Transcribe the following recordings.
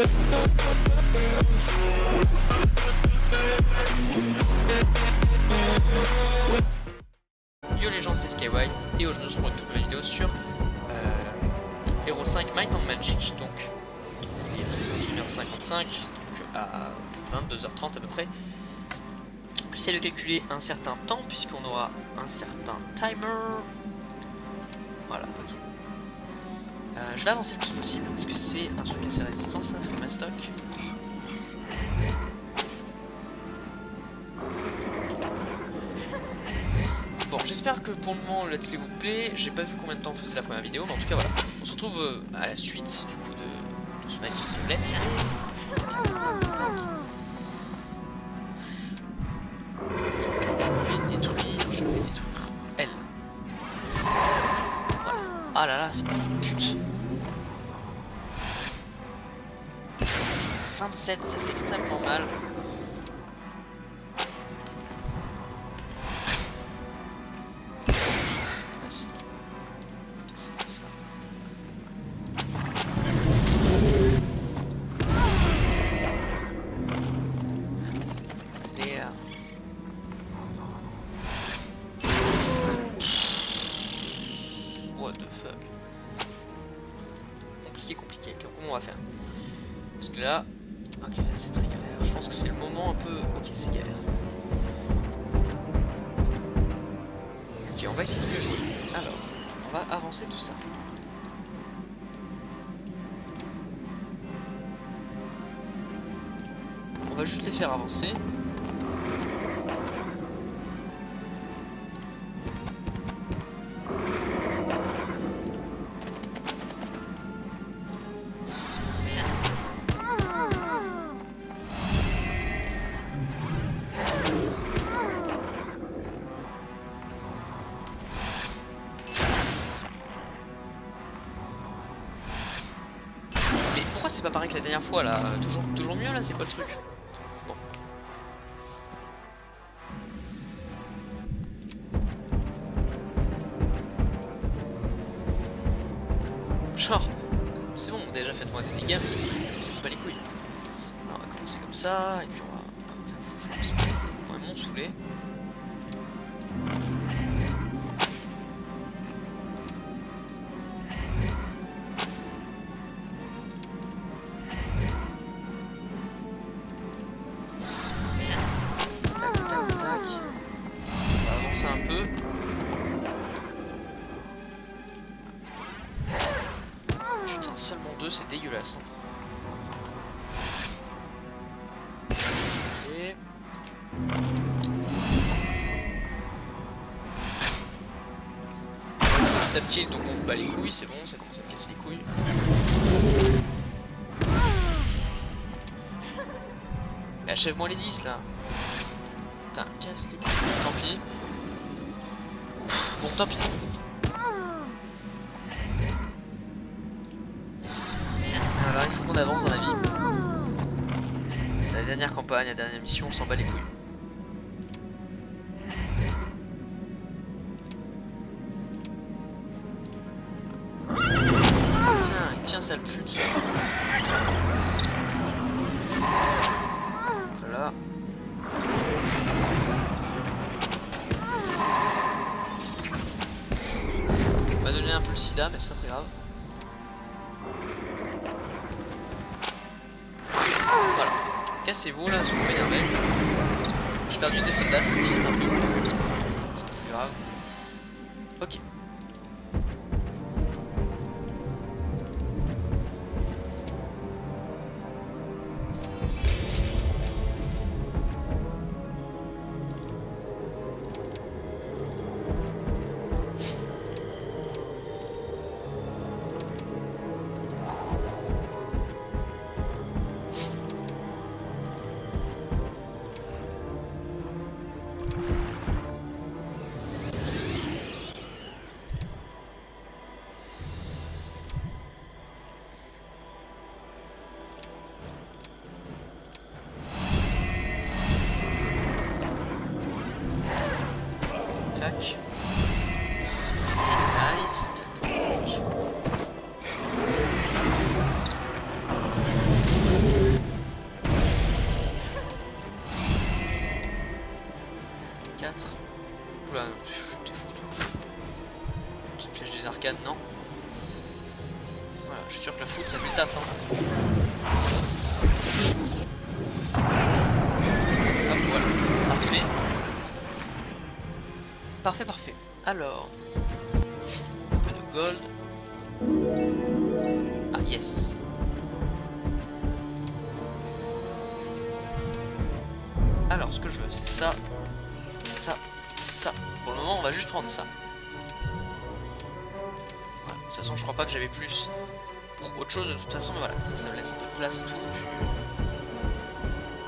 Yo les gens, c'est Skywhite et aujourd'hui on se retrouve pour une toute nouvelle vidéo sur Hero 5 Might and Magic. Donc il est 21h55, donc à 22h30 à peu près. J'essaie de calculer un certain temps puisqu'on aura un certain timer. Voilà, ok. Je vais avancer le plus possible parce que c'est un truc assez résistant, ça, c'est ma stock. Bon, j'espère que pour le moment le let's play vous plaît. J'ai pas vu combien de temps faisait la première vidéo, mais en tout cas voilà. On se retrouve à la suite du coup de ce magnifique let's play. Je vais détruire elle. Voilà. Ah là là, c'est une pute. 27, ça fait extrêmement mal. Vas-y. Écoutez, c'est comme ça. Allez. What the fuck. Compliqué. Comment on va faire? Parce que là... Ok, là c'est très galère. Je pense que c'est le moment un peu... Ok, c'est galère. Ok, on va essayer de le jouer. Alors, on va avancer tout ça. On va juste les faire avancer. C'est pas pareil que la dernière fois là, toujours mieux là, c'est quoi le truc? Bon. Genre, c'est bon, déjà faites-moi des dégâts, mais c'est pas les couilles. Alors, on va commencer comme ça, et puis on va vraiment saouler. Un peu. Putain, seulement 2, c'est dégueulasse. Et... ça tilt, donc on bat les couilles, c'est bon, ça commence à me casser les couilles. Achève-moi les 10 là. Putain, casse les couilles, tant pis. Bon, tant pis. Voilà, il faut qu'on avance dans la vie. C'est la dernière campagne, la dernière mission, on s'en bat les couilles. Tiens, sale pute. Voilà. On va donner un peu le sida, mais c'est pas très grave. Voilà. Cassez-vous là, parce qu'on va énerver. J'ai perdu des soldats, ça me tilte un peu. C'est pas très grave. Ok. Je suis sûr que la foot ça fait le taf. Hein. Hop, voilà. Parfait. Parfait, parfait. Alors. Un peu de gold. Ah, yes. Alors, ce que je veux, c'est ça. Ça. Ça. Pour le moment, on va juste prendre ça. Voilà. De toute façon, je crois pas que j'avais plus pour autre chose de toute façon. Mais voilà, ça me laisse un peu de place et tout.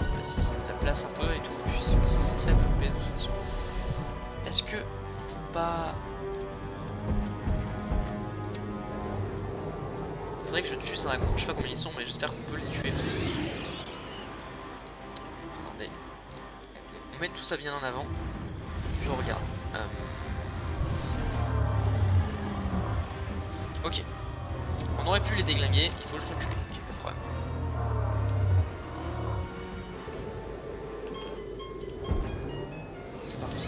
Ça me laisse la place un peu et tout. Et puis, c'est ça que je voulais de toute façon. Est-ce que on peut pas. Faudrait que je tue ça. Je sais pas combien ils sont, mais j'espère qu'on peut les tuer. Attendez. On met tout ça bien en avant. Je regarde. Ok. On aurait pu les déglinguer. Il faut juste reculer. Ok, pas de problème. C'est parti.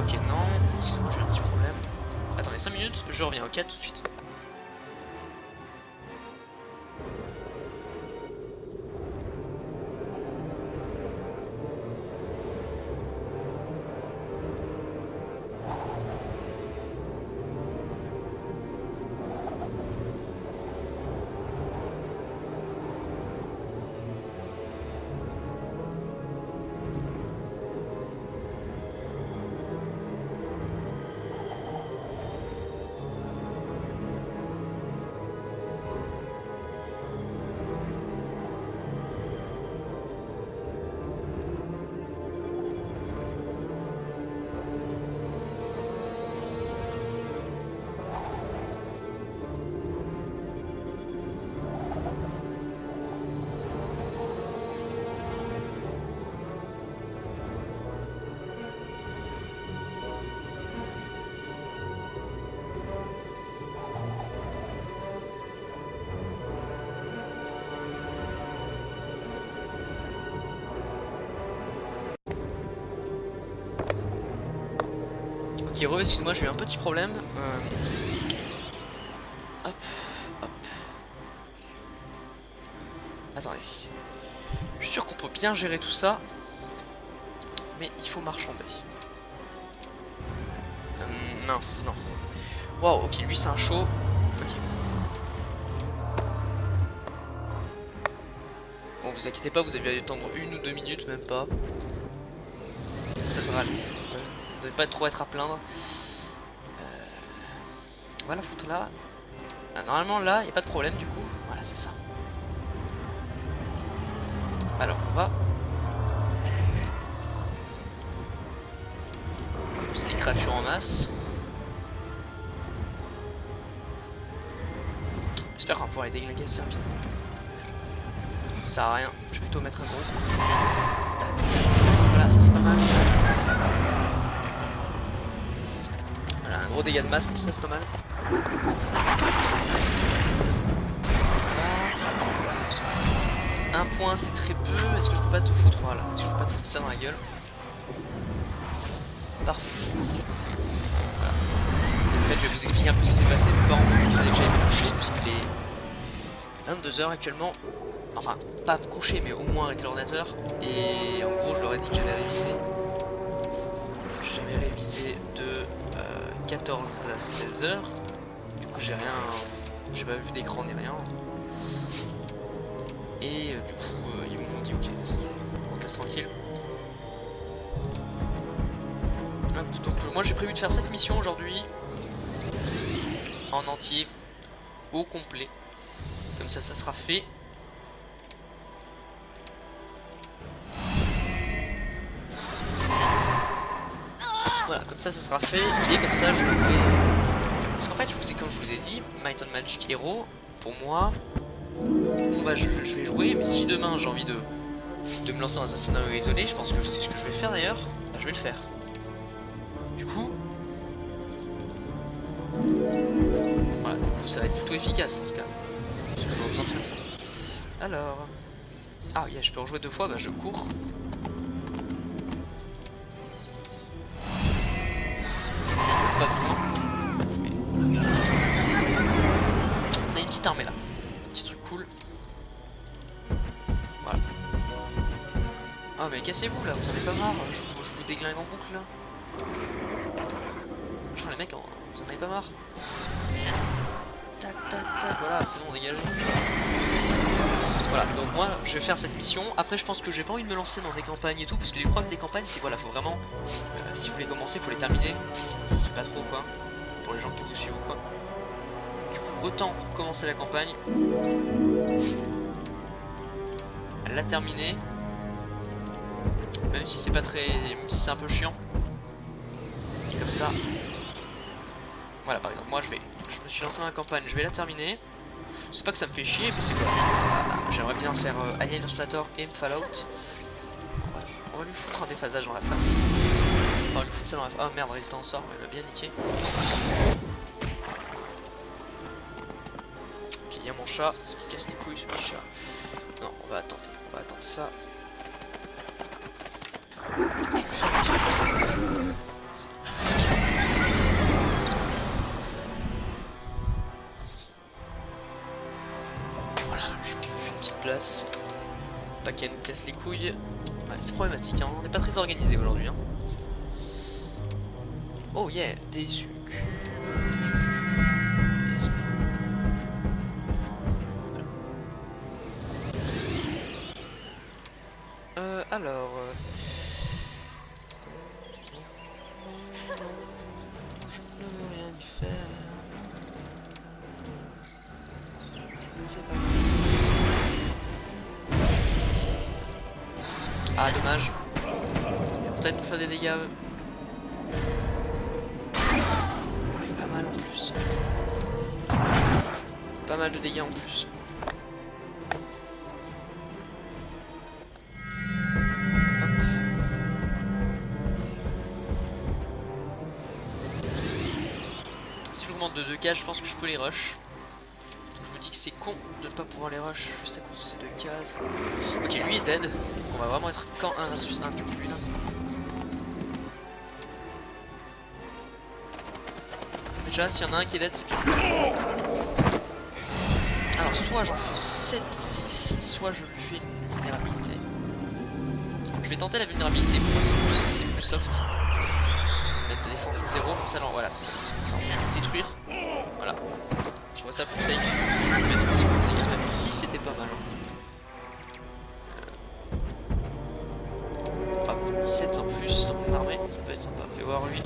Ok, non. Excusez-moi, j'ai un petit problème. Attendez 5 minutes, je reviens. Ok, tout de suite. Ok, excusez-moi, j'ai eu un petit problème. Hop, hop. Attendez. Je suis sûr qu'on peut bien gérer tout ça. Mais il faut marchander. Mince, non. Waouh, ok, lui c'est un show. Ok. Bon, vous inquiétez pas, vous avez dû attendre 1 ou 2 minutes, même pas. Ça devrait aller. Vous devez pas trop être à plaindre. On va la foutre là. Ah, normalement là, il n'y a pas de problème du coup. Voilà, c'est ça. Alors, on va pousser les créatures en masse. J'espère qu'on va pouvoir les déglinguer assez rapidement. Ça sert à rien. Je vais plutôt mettre un gros. Voilà, ça c'est pas mal. Voilà, un gros dégât de masse comme ça, c'est pas mal. Voilà. Un point, c'est très peu. Est-ce que je peux pas te foutre? Voilà, est-ce que je peux pas te foutre ça dans la gueule? Parfait. Voilà. En fait, je vais vous expliquer un peu ce qui s'est passé. Mes parents m'ont dit qu'il fallait que j'aille me coucher puisqu'il est 22 h actuellement. Enfin, pas me coucher, mais au moins arrêter l'ordinateur. Et en gros, je leur ai dit que j'allais réviser. J'avais révisé de 14 à 16 h. Du coup, j'ai pas vu d'écran ni rien. Et du coup, ils m'ont dit ok, vas-y, on te laisse tranquille. Hop, donc moi j'ai prévu de faire cette mission aujourd'hui en entier, au complet. Comme ça sera fait. Voilà, comme ça sera fait. Et comme ça je pourrai... Parce qu'en fait, comme je vous ai dit, Might and Magic Hero, pour moi, je vais jouer. Mais si demain j'ai envie de me lancer dans un scénario isolé, je pense que c'est ce que je vais faire d'ailleurs, bah, je vais le faire. Du coup, voilà, du coup ça va être plutôt efficace dans ce cas. Parce que j'aurai besoin de faire ça. Alors, ah yeah, je peux rejouer 2 fois, bah je cours. petite armée là. Un petit truc cool. Voilà. Ah mais cassez-vous là, vous en avez pas marre, je vous déglingue en boucle là. Putain les mecs, vous en avez pas marre. Tac tac tac, voilà, c'est bon, dégagez. Voilà, donc moi je vais faire cette mission. Après je pense que j'ai pas envie de me lancer dans des campagnes et tout, parce que les problèmes des campagnes c'est voilà, faut vraiment, si vous voulez commencer, faut les terminer. Ça se fait pas trop quoi, pour les gens qui vous suivent ou quoi. Du coup autant commencer la campagne, la terminer, même si c'est pas très, même si c'est un peu chiant. Et comme ça, voilà par exemple moi je me suis lancé dans la campagne, je vais la terminer. C'est pas que ça me fait chier, mais c'est que j'aimerais bien faire Alien Isolation et Fallout. On va lui foutre un déphasage dans la face. On va lui foutre ça dans la face. Oh merde, résistant au sort, il m'a bien niqué. Ok, il y a mon chat, ce qui casse les couilles ce petit chat. Non, on va attendre ça. Je vais faire une petite pause. Place. Pas qu'elle nous casse les couilles. Ouais, c'est problématique, hein. On n'est pas très organisé aujourd'hui. Hein. Oh yeah, des sucres. Alors. Je ne veux rien y faire. C'est pas grave. Ah dommage. Il va peut-être nous faire des dégâts. Il est pas mal en plus. Pas mal de dégâts en plus. Hop. Si je augmente de 2 cases, je pense que je peux les rush. Je me dis que c'est con de ne pas pouvoir les rush juste à cause de ces 2 cases. Ok, lui est dead. On va vraiment être qu'en 1 versus 1 contre lui là. Déjà, s'il y en a un qui est dead, c'est pire. Alors, soit j'en fais 7, 6, soit je lui fais une vulnérabilité. Je vais tenter la vulnérabilité, pour moi c'est plus soft. Mettre sa défense à 0, comme ça, alors voilà, ça on peut détruire. Voilà. Je vois ça plus safe. Je vais mettre aussi mon dégâts, même si c'était pas mal. Hop, 17 en plus dans mon armée, ça peut être sympa. Fais voir lui.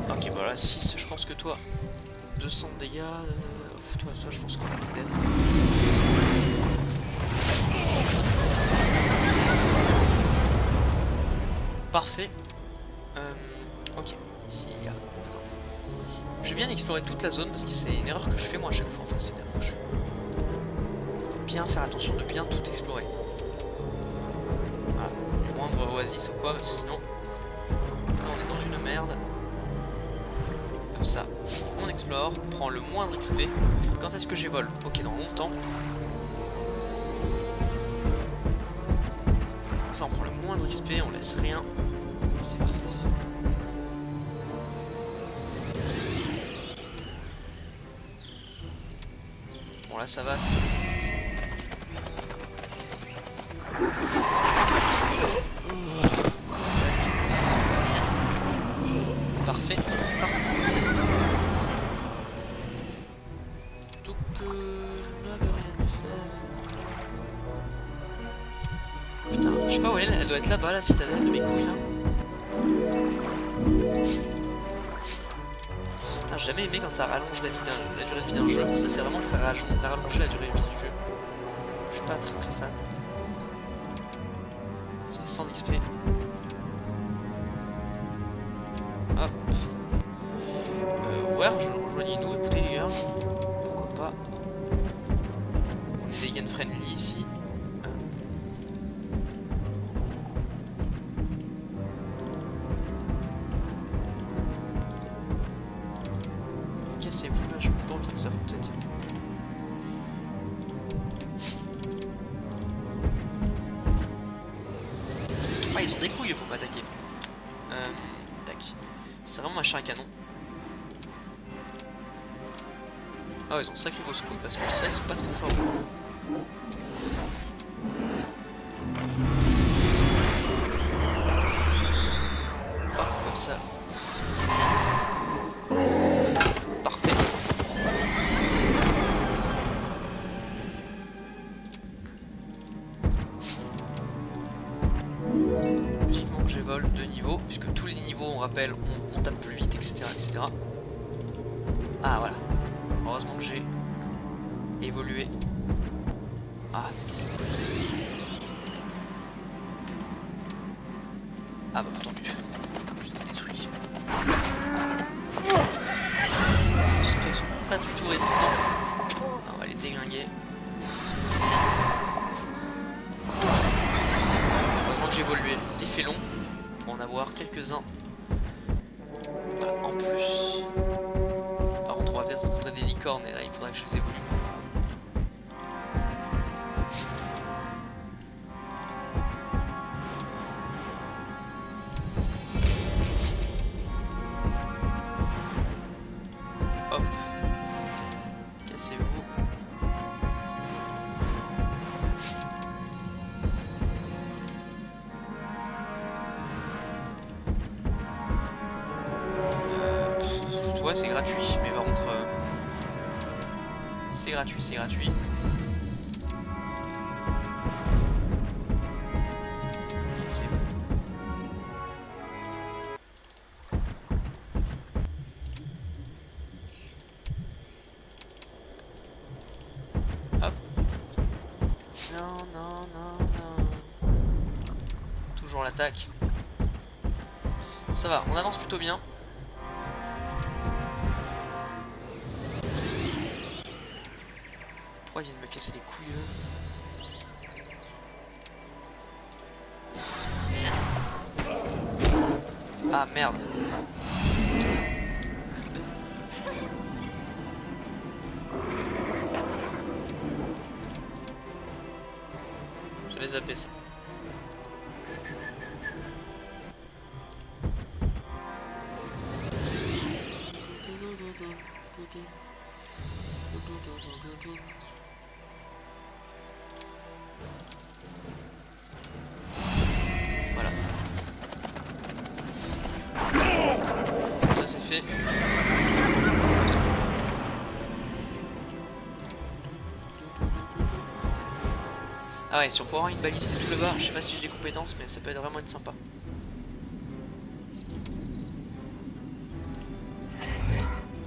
Ok, voilà, 6, je pense que toi, 200 de dégâts. Toi, je pense qu'on va peut-être. Parfait. Ok, ici il y a. Attendez. Je vais bien explorer toute la zone parce que c'est une erreur que je fais moi à chaque fois. Enfin, c'est une erreur que je fais. Bien faire attention de bien tout explorer. Voilà. Le moindre oasis ou quoi, parce que sinon. Après, on est dans une merde. Comme ça, on explore, on prend le moindre XP. Quand est-ce que j'ai vol? Ok, dans longtemps. Comme ça, on prend le moindre XP, on laisse rien. C'est parfait. Bon, là, ça va. Parfait, parfait. Donc, je n'avais rien à faire. Putain, je sais pas où elle doit être là-bas, la citadelle de mes couilles là. Putain, j'ai jamais aimé quand ça rallonge la durée de vie d'un jeu. Ça, c'est vraiment le faire rallonger la durée de vie du jeu. Je suis pas très fan. Ça fait 100 d'XP. Hop. Ouais, rejoignez-nous, écoutez les gars. Pourquoi pas. On est vegan friendly ici. Cassez-vous là, j'ai pas envie de vous affronter. Ah, ils ont des couilles pour m'attaquer. Tac. C'est vraiment un char à canon. Ah, ils ont sacré grosse couille parce que ça, ils sont pas très forts. Ah, comme ça. Parfait. Logiquement que j'évole de niveau, puisque tous les niveaux, on rappelle, on tape plus vite, etc., etc. Ah, voilà. Heureusement que j'ai évolué. Ah, c'est ce que c'est. Ah bah tant mieux. Je les ai détruits. Ils sont pas du tout résistants. Alors, on va les déglinguer. Heureusement que j'ai évolué les félons pour en avoir quelques-uns. Voilà, en plus. Par contre, on va peut-être rencontrer des licornes et là il faudra que je les évolue. Hop. Cassez-vous. Ouais, c'est gratuit, mais par contre c'est gratuit, c'est gratuit. Cassez-vous. Hop. Non, non, non, non. Toujours l'attaque. Bon, ça va, on avance plutôt bien. Pourquoi ils viennent me casser les couilles eux? Ah merde. J'avais zappé ça. Voilà. Ça c'est fait. Ah ouais, si on peut avoir une balise et tout là-bas, je sais pas si j'ai des compétences, mais ça peut vraiment être sympa.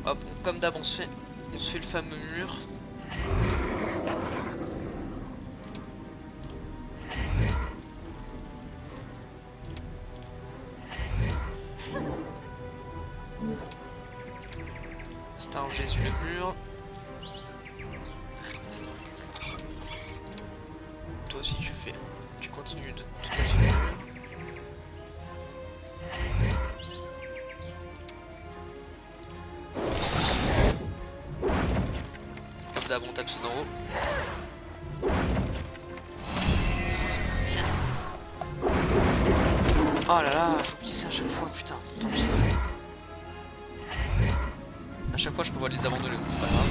Hop, comme d'hab, on se fait le fameux mur. Star Jésus le mur. Toi aussi tu continues de tout à fait le mur. Comme d'hab, on tape ceux d'en haut. Oh là là, j'oublie ça à chaque fois, putain, tant pis. À chaque fois je peux voir les abandonner, donc c'est pas grave.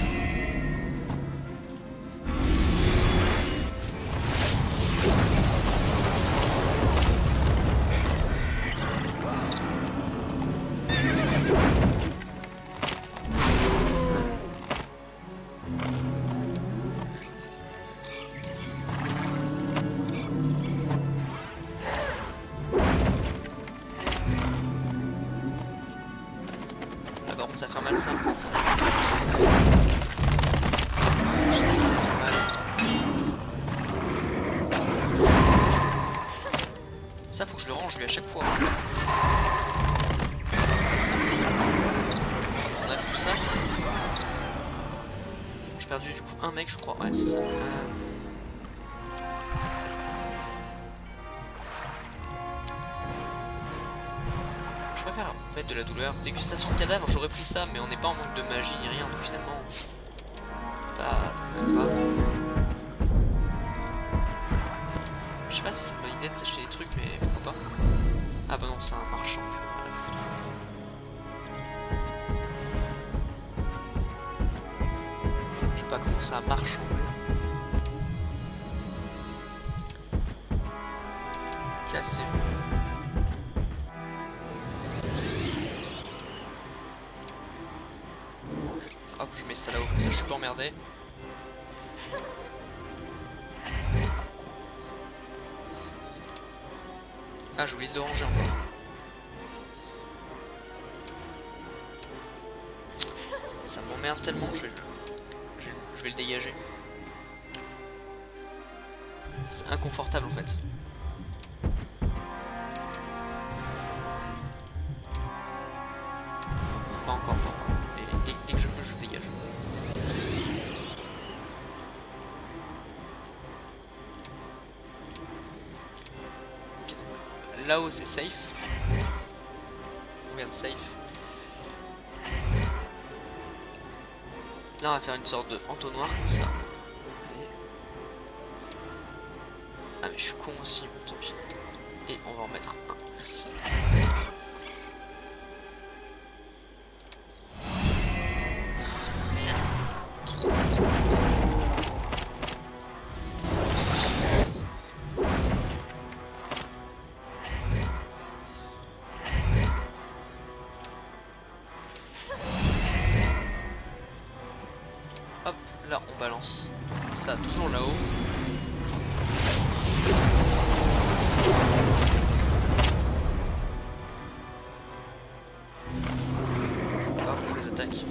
Ça fait mal ça. Je sais que ça fait mal. Ça faut que je le range lui à chaque fois. Ça. On a tout ça. J'ai perdu du coup un mec je crois. Ouais c'est ça. Je préfère mettre de la douleur. Dégustation de cadavres, j'aurais pris ça, mais on n'est pas en manque de magie ni rien, donc finalement, c'est pas très grave. Je sais pas si c'est une bonne idée de s'acheter des trucs, mais pourquoi pas. Ah bah non, c'est un marchand, je vais rien à foutre. Je vais pas commencer à marchander. Cassez-vous. Hop, je mets ça là-haut, comme ça je suis pas emmerdé. Ah, j'ai oublié de le ranger encore. Ça m'emmerde tellement, je vais le dégager. C'est inconfortable en fait. Pas encore, pas encore. Et dès que je peux, je le dégage. Okay, là-haut c'est safe. On vient de safe. Là on va faire une sorte de entonnoir comme ça. Ah mais je suis con aussi, bon tant pis. Et on va en mettre un ici. Hop, là on balance ça toujours là-haut. Hop, on les attaque.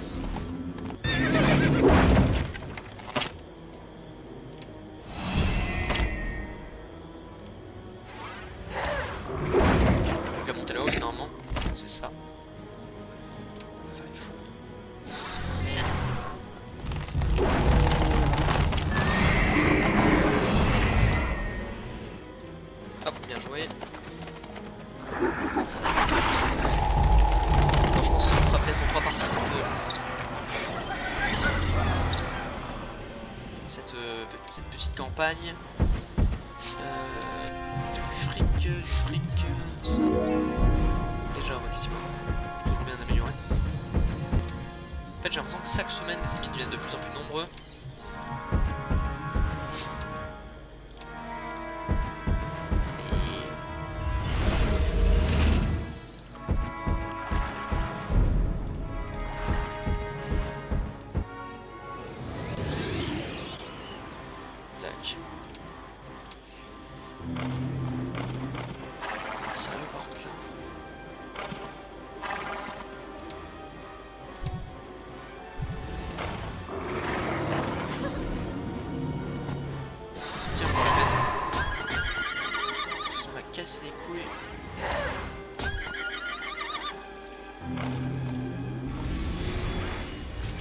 On va monter là-haut normalement, c'est ça. Enfin, il faut. Hop, bien joué. Bon, je pense que ça sera peut-être en 3 parties cette petite campagne. Du fric, ça. Déjà au maximum. Toujours bien amélioré. En fait, j'ai l'impression que chaque semaine, les ennemis deviennent de plus en plus nombreux. Tac. Sérieux par contre là. Tiens, on va la peine. Ça m'a cassé les couilles.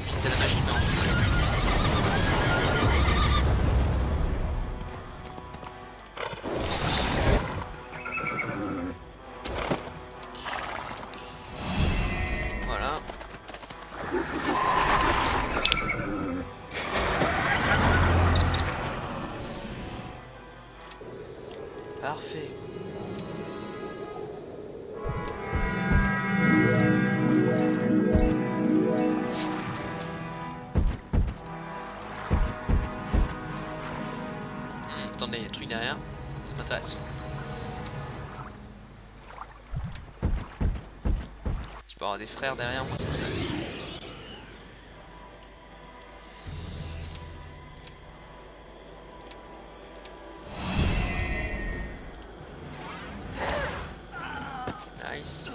Utiliser la magie, non, aussi. Voilà. Parfait. Attendez, il y a un truc derrière. Ça m'intéresse. Je peux avoir des frères derrière moi, ça m'intéresse. Nice.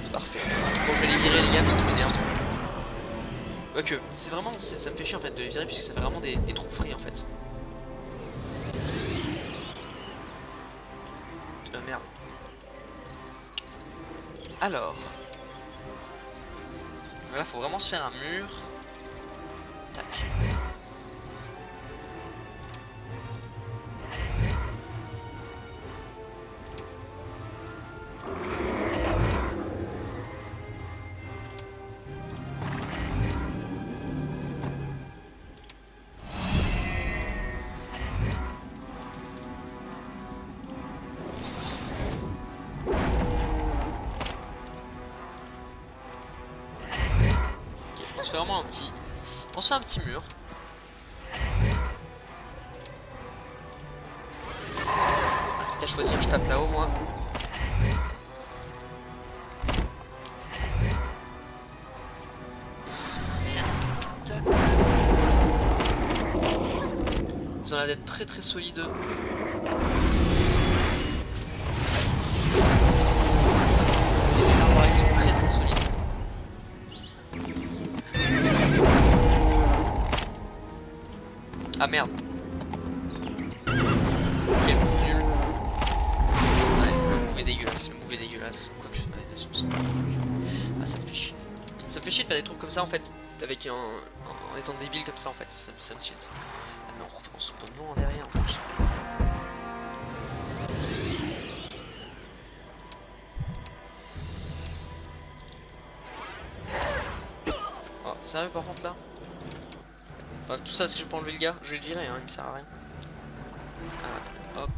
C'est parfait. Bon, je vais les virer les gars parce qu'ils m'énervent. Quoique, c'est vraiment, ça me fait chier en fait de les virer puisque ça fait vraiment des troupes free en fait. Merde. Alors. Là, faut vraiment se faire un mur. Tac. On se fait vraiment un petit... On se fait un petit mur. Ah, quitte à choisir, je tape là-haut moi. Ils ont l'air d'être très très solides. Les arbres ils sont très très solides. Ah merde. Quel move nul. Ouais, le move est dégueulasse, le move est dégueulasse. Quoi que je fasse, de toute façon, ah ça me fait chier. Ça me fait chier de faire des trucs comme ça en fait, avec en étant débile comme ça en fait, ça me shit. Ah mais on se tombe loin derrière en plus. Oh, sérieux par contre là? Enfin, tout ça, est-ce que je peux enlever le gars? Je vais le virer, hein, il me sert à rien. Alors, attends, hop.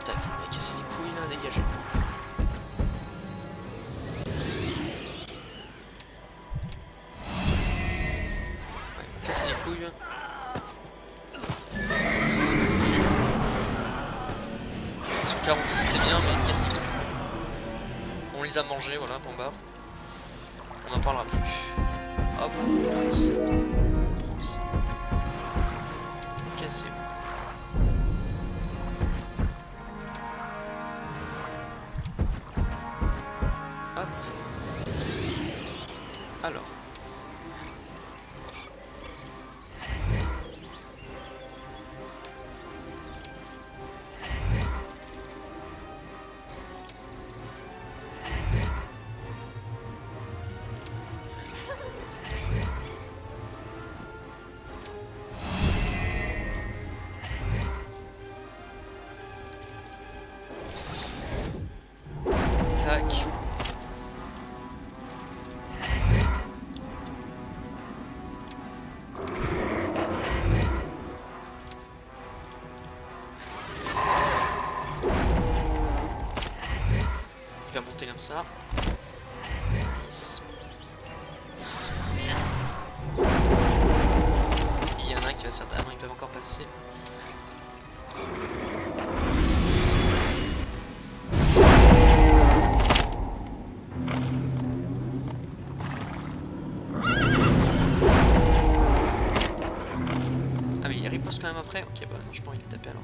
Tac, il m'a cassé les couilles là, dégagé. Ouais, il m'a cassé les couilles. Sur 46 c'est bien, mais il casse les couilles. On les a mangés, voilà, bon bah. On n'en parlera plus. Hop, cassez-vous. Hop. Alors. Tac. Il va monter comme ça. Nice. Il y en a un qui va se faire... Ah non, ils peuvent encore passer. Ah oui, il riposte quand même après. Ok, bah non, j'ai pas envie de le taper alors.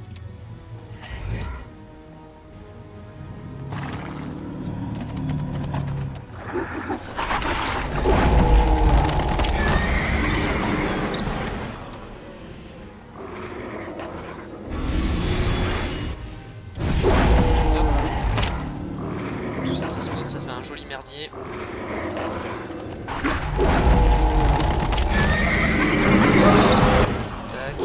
Ça fait un joli merdier. Tac.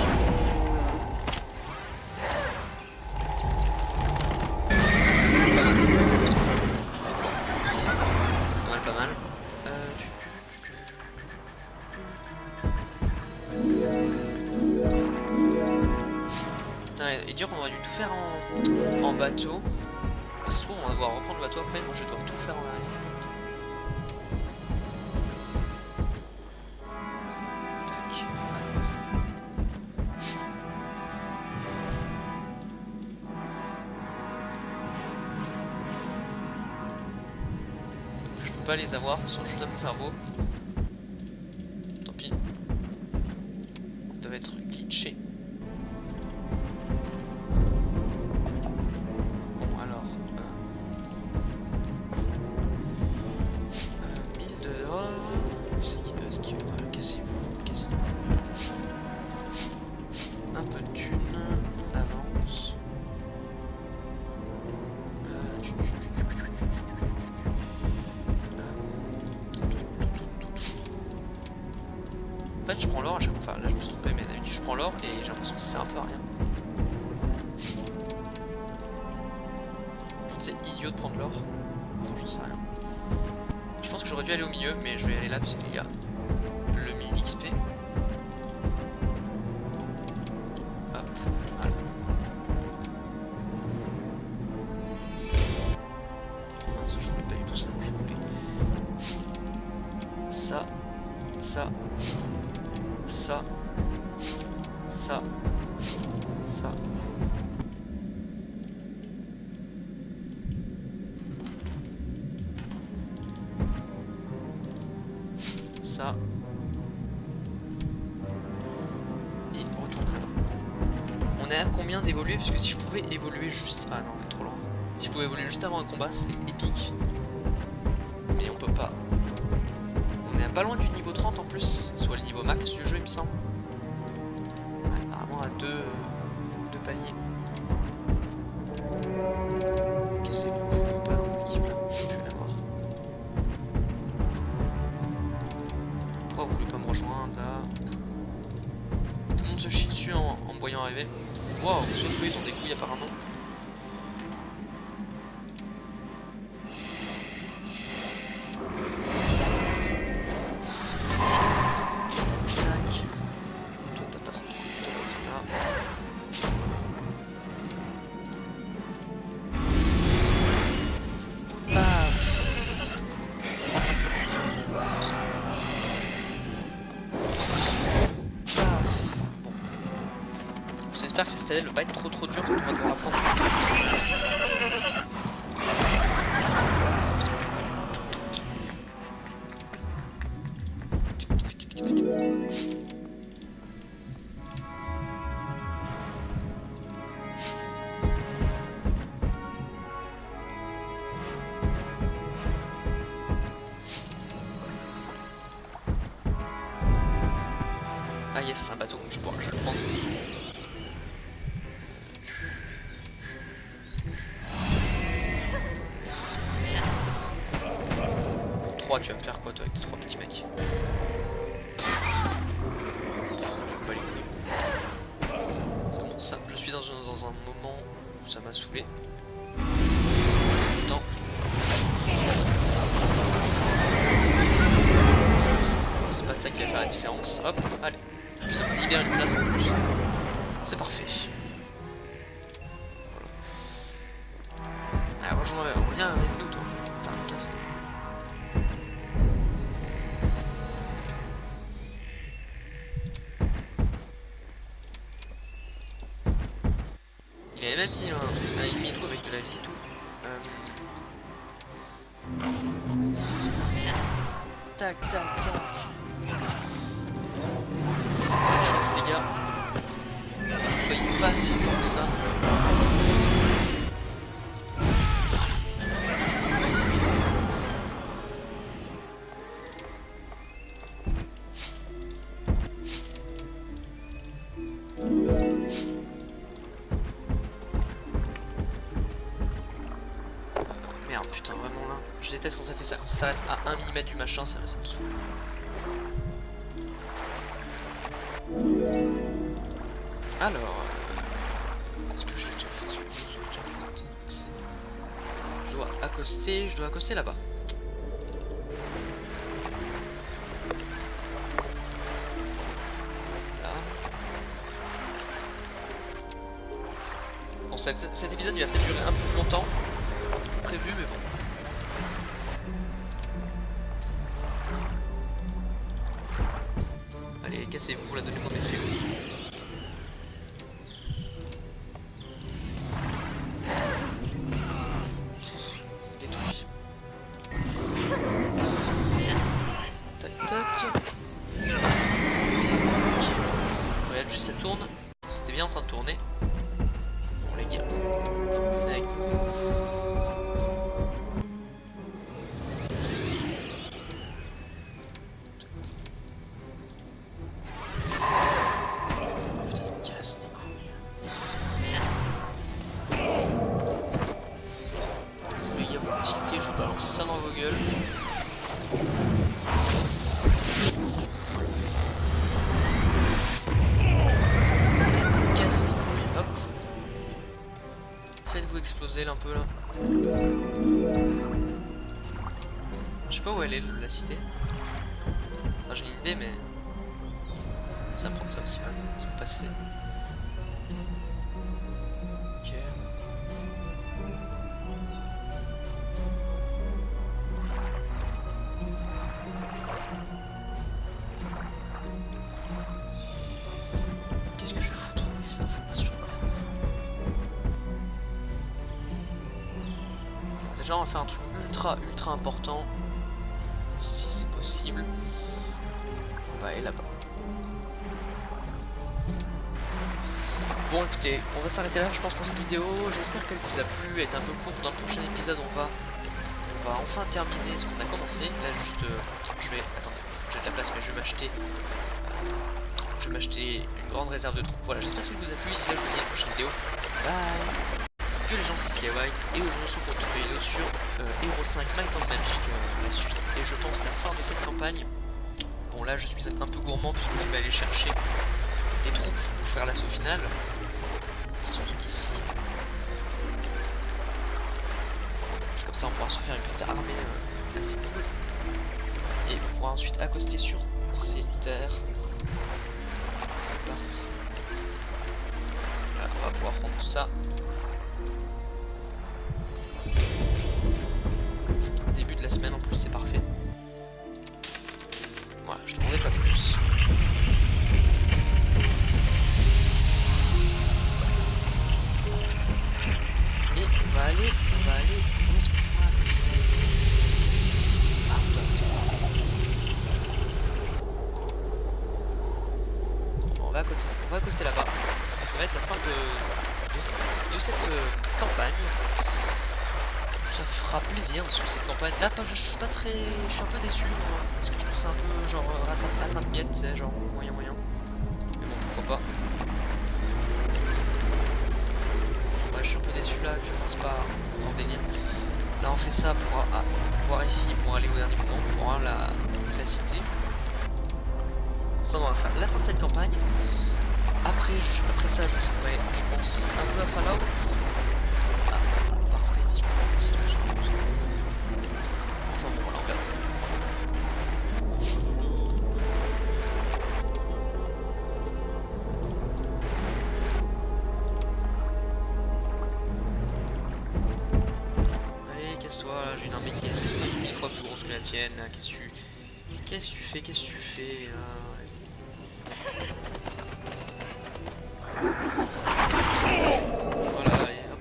Pas mal. Putain, il est dur, on aurait dû tout faire en bateau. Ça se trouve, on va devoir reprendre le bateau après, moi je vais devoir tout faire en arrière. Tac. Je peux pas les avoir, de toute façon je dois pas faire beau. Tant pis. On doit être glitché. Un peu de thunes, on avance. En fait, je prends l'or à chaque fois. Enfin, là, je me suis trompé, mais d'habitude, je prends l'or et j'ai l'impression que c'est un peu à rien. C'est idiot de prendre l'or. Enfin, j'en sais rien. Je pense que j'aurais dû aller au milieu, mais je vais aller là parce qu'il y a le 1000 d'XP. Hop, voilà. Je voulais pas du tout ça, je voulais ça, ça, ça, ça, ça. Ça. Et retourne là. On est à combien d'évoluer? Parce que si je pouvais évoluer juste... Ah non, on est trop loin. Si je pouvais évoluer juste avant un combat, c'est épique. Mais on peut pas. On est pas loin du niveau 30 en plus, soit le niveau max du jeu il me semble. Ouais, apparemment à deux paliers. Cassez-vous, je joue pas dans mon équipe là, je vais la voir. Pourquoi vous voulez pas me rejoindre là? Tout le monde se chie dessus en me voyant arriver. Waouh, sauf qu'ils ont des couilles apparemment. J'espère que cette année ne va pas être trop dur quand on va devoir apprendre. Ah yes, c'est un bateau, je pourrais le prendre. 3, tu vas me faire quoi toi avec tes 3 petits mecs? Je me bats les couilles. C'est bon, ça, je suis dans un moment où ça m'a saoulé. C'est le temps. C'est pas ça qui va faire la différence. Hop, allez. Ça me libère une place en plus. C'est parfait. Voilà. Ah, reviens avec nous toi. T'as un casque. Il avait même mis un ennemi et tout avec de la vie et tout. Tac tac tac. Chance les gars. Soyez pas si fort que ça. Merde, putain, vraiment là. Je déteste quand ça fait ça. Quand ça s'arrête à 1 mm du machin, ça me saoule. Alors, est-ce que je l'ai déjà fait celui-là? Je l'ai déjà fait. Donc je dois accoster là-bas. Là. Bon, cet épisode il va peut-être durer un peu plus longtemps que prévu, mais bon. Allez, cassez-vous là, donnez-moi mes fléaux. Regarde juste ça tourne. C'était bien en train de tourner. Bon les gars. Venez avec nous. Oh putain il me casse les couilles. Vous les gars vous tiltez, je vous balance ça dans vos gueules. Faites-vous exploser là un peu là. Je sais pas où elle est la cité. Enfin j'ai une idée mais ça me prend ça aussi mal. Si vous passez. Ok. là on va faire un truc ultra important. Si c'est possible. On va aller là-bas. Bon écoutez, on va s'arrêter là je pense pour cette vidéo. J'espère qu'elle vous a plu, elle est un peu courte. Dans le prochain épisode on va enfin terminer ce qu'on a commencé. Là juste je vais. Attendez, j'ai de la place mais je vais m'acheter une grande réserve de troupes. Voilà, j'espère que ça vous a plu. D'ici là je vous dis à la prochaine vidéo. Bye. Que les gens, c'est skywhite et aujourd'hui on se retrouve pour une vidéo sur Hero 5 Might and Magic, la suite et je pense la fin de cette campagne. Bon là je suis un peu gourmand puisque je vais aller chercher des troupes pour faire l'assaut final qui sont ici. Comme ça on pourra se faire une petite armée assez cool et on pourra ensuite accoster sur ces terres. C'est parti. Voilà, on va pouvoir prendre tout ça. Début de la semaine en plus, c'est parfait. Voilà, je t'en demandais pas plus. Et on va aller. Où est-ce qu'on pourra accoster? Ah, on doit accoster. Bon, on va accoster là-bas. Et ça va être la fin de cette campagne. Ça fera plaisir parce que cette campagne là je suis un peu déçu parce que je trouve ça un peu genre rattrape-miette, c'est genre moyen mais bon pourquoi pas. Ouais je suis un peu déçu là, je pense pas en délire. Là on fait ça pour voir ici pour aller au dernier moment pour voir la cité. Ça on va faire la fin de cette campagne. Après ça je jouerai je pense un peu à Fallout. J'ai une armée qui est 5000 fois plus grosse que la tienne. Qu'est-ce que tu fais vas-y. Voilà, allez, hop.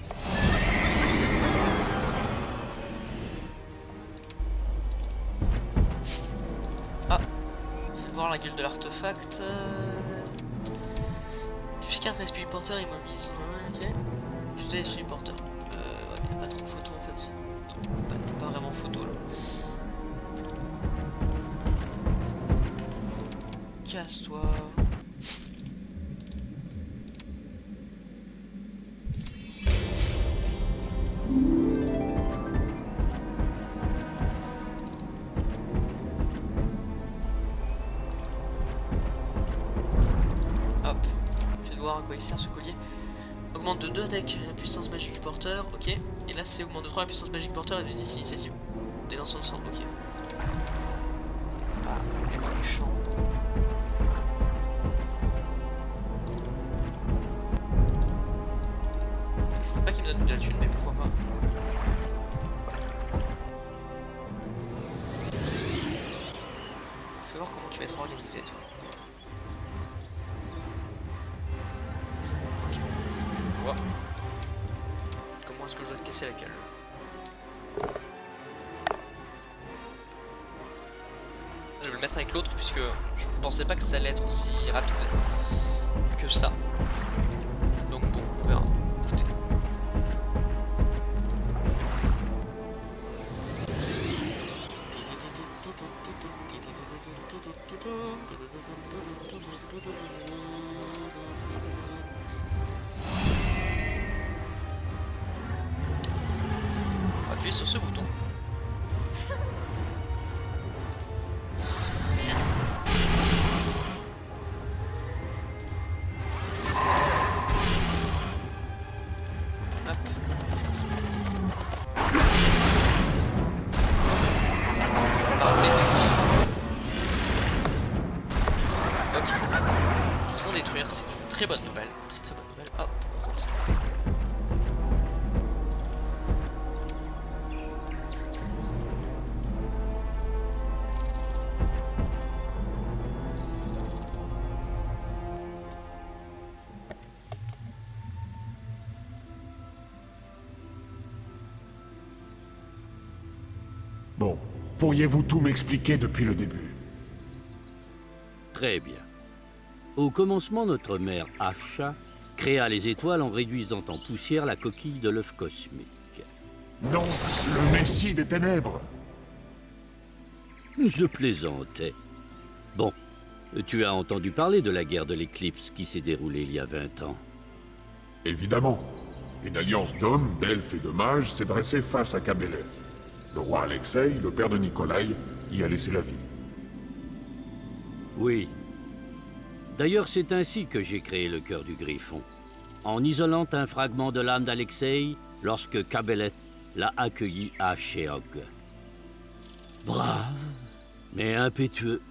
Ah, faites voir la gueule de l'artefact. Fiscard respire porteur immobilise. Ok. Je te laisse porteur. Ouais, il n'y a pas trop de photos en fait. Pas vraiment photo là. Casse-toi. Hop. Fais voir à quoi il sert ce collier. Augmente de 2 avec la puissance magique du porteur, ok. Et là c'est augmente de 3 la puissance magique du porteur et de 10 initiative. Des lanceurs de sang, ok. Ah, let's méchant. Je veux pas qu'il me donne de la thune, mais pourquoi pas. Fais voir comment tu vas être organisé toi. Comment est-ce que je dois te casser la gueule? Je vais le mettre avec l'autre puisque je pensais pas que ça allait être aussi rapide que ça. Donc bon, on verra. Écoutez. Appuyez sur ce bouton. Hop. Parfait. Ok. Ils se font détruire, c'est une très bonne nouvelle. Très bonne nouvelle. Hop, on Bon, pourriez-vous tout m'expliquer depuis le début? Très bien. Au commencement, notre mère Asha créa les étoiles en réduisant en poussière la coquille de l'œuf cosmique. Non, le Messie des Ténèbres! Je plaisantais. Bon, tu as entendu parler de la guerre de l'éclipse qui s'est déroulée il y a 20 ans. Évidemment. Une alliance d'hommes, d'elfes et de mages s'est dressée face à Kabeleth. Le roi Alexei, le père de Nikolai, y a laissé la vie. Oui. D'ailleurs, c'est ainsi que j'ai créé le cœur du Griffon. En isolant un fragment de l'âme d'Alexei lorsque Kabeleth l'a accueilli à Sheog. Brave, mais impétueux.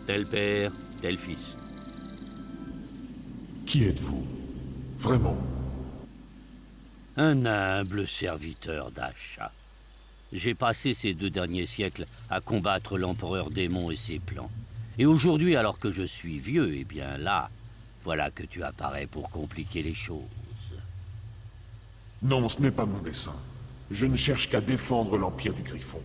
Tel père, tel fils. Qui êtes-vous? Vraiment? Un humble serviteur d'Asha. J'ai passé ces 2 derniers siècles à combattre l'empereur démon et ses plans. Et aujourd'hui, alors que je suis vieux, eh bien là, voilà que tu apparais pour compliquer les choses. Non, ce n'est pas mon dessein. Je ne cherche qu'à défendre l'Empire du Griffon.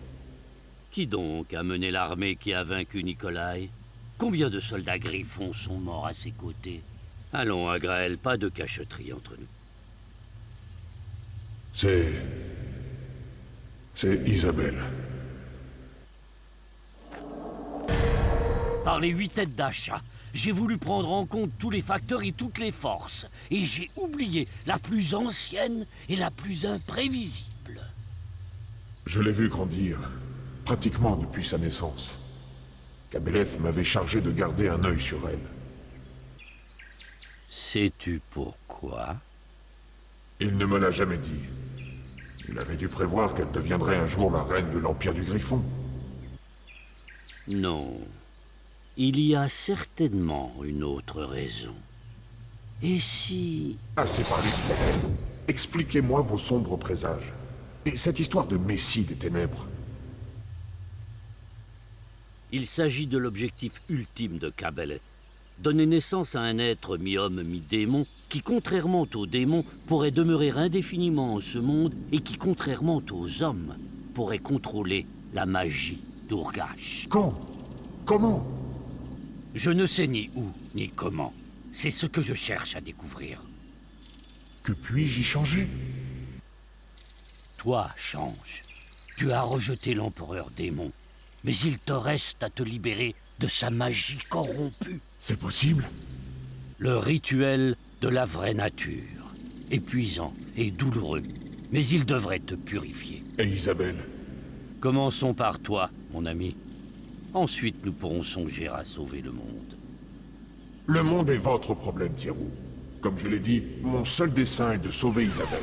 Qui donc a mené l'armée qui a vaincu Nikolai? Combien de soldats griffons sont morts à ses côtés? Allons, Agrael, pas de cachotterie entre nous. C'est Isabelle. Par les 8 têtes d'Asha, j'ai voulu prendre en compte tous les facteurs et toutes les forces. Et j'ai oublié la plus ancienne et la plus imprévisible. Je l'ai vu grandir, pratiquement depuis sa naissance. Kabeleth m'avait chargé de garder un œil sur elle. Sais-tu pourquoi? Il ne me l'a jamais dit. Il avait dû prévoir qu'elle deviendrait un jour la reine de l'Empire du Griffon. Non. Il y a certainement une autre raison. Et si... Assez parlé. Expliquez-moi vos sombres présages. Et cette histoire de Messie des Ténèbres. Il s'agit de l'objectif ultime de Kabeleth. Donner naissance à un être mi-homme, mi-démon, qui, contrairement aux démons, pourrait demeurer indéfiniment en ce monde et qui, contrairement aux hommes, pourrait contrôler la magie d'Urgash. Quand? Comment? Je ne sais ni où, ni comment. C'est ce que je cherche à découvrir. Que puis-je y changer? Toi, change. Tu as rejeté l'empereur démon, mais il te reste à te libérer de sa magie corrompue. C'est possible? Le rituel de la vraie nature. Épuisant et douloureux, mais il devrait te purifier. Et Isabelle? Commençons par toi, mon ami. Ensuite, nous pourrons songer à sauver le monde. Le monde est votre problème, Thierry. Comme je l'ai dit, mon seul dessein est de sauver Isabelle.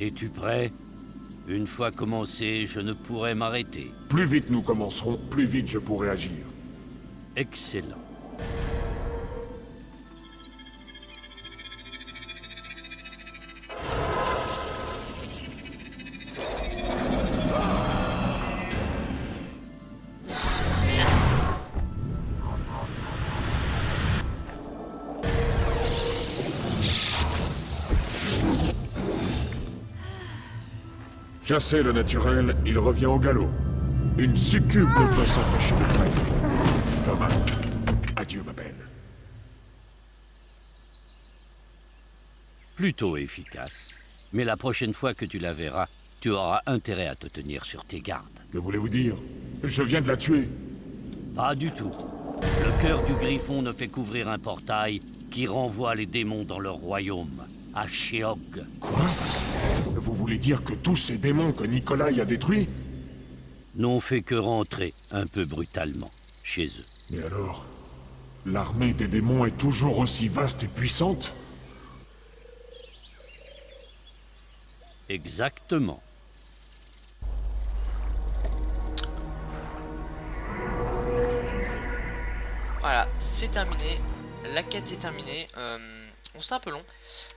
Es-tu prêt? Une fois commencé, je ne pourrai m'arrêter. Plus vite nous commencerons, plus vite je pourrai agir. Excellent. Chasser le naturel, il revient au galop. Une succube ne peut s'empêcher de traîner. Dommage. Adieu, ma belle. Plutôt efficace. Mais la prochaine fois que tu la verras, tu auras intérêt à te tenir sur tes gardes. Que voulez-vous dire? Je viens de la tuer. Pas du tout. Le cœur du Griffon ne fait qu'ouvrir un portail qui renvoie les démons dans leur royaume, à Sheog. Quoi? Vous voulez dire que tous ces démons que Nikolai a détruits? N'ont fait que rentrer, un peu brutalement, chez eux. Mais alors, l'armée des démons est toujours aussi vaste et puissante? Exactement. Voilà, c'est terminé. La quête est terminée. Bon, c'est un peu long.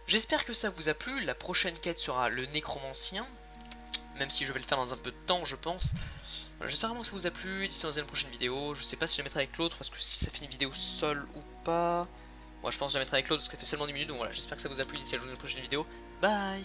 J'espère que ça vous a plu. La prochaine quête sera le nécromancien. Même si je vais le faire dans un peu de temps, je pense. Voilà, j'espère vraiment que ça vous a plu. D'ici dans une prochaine vidéo. Je sais pas si je la mettrai avec l'autre, parce que si ça fait une vidéo seule ou pas. Moi, je pense que je la mettrai avec l'autre, parce que ça fait seulement 10 minutes. Donc voilà, j'espère que ça vous a plu. D'ici à la prochaine vidéo. Bye!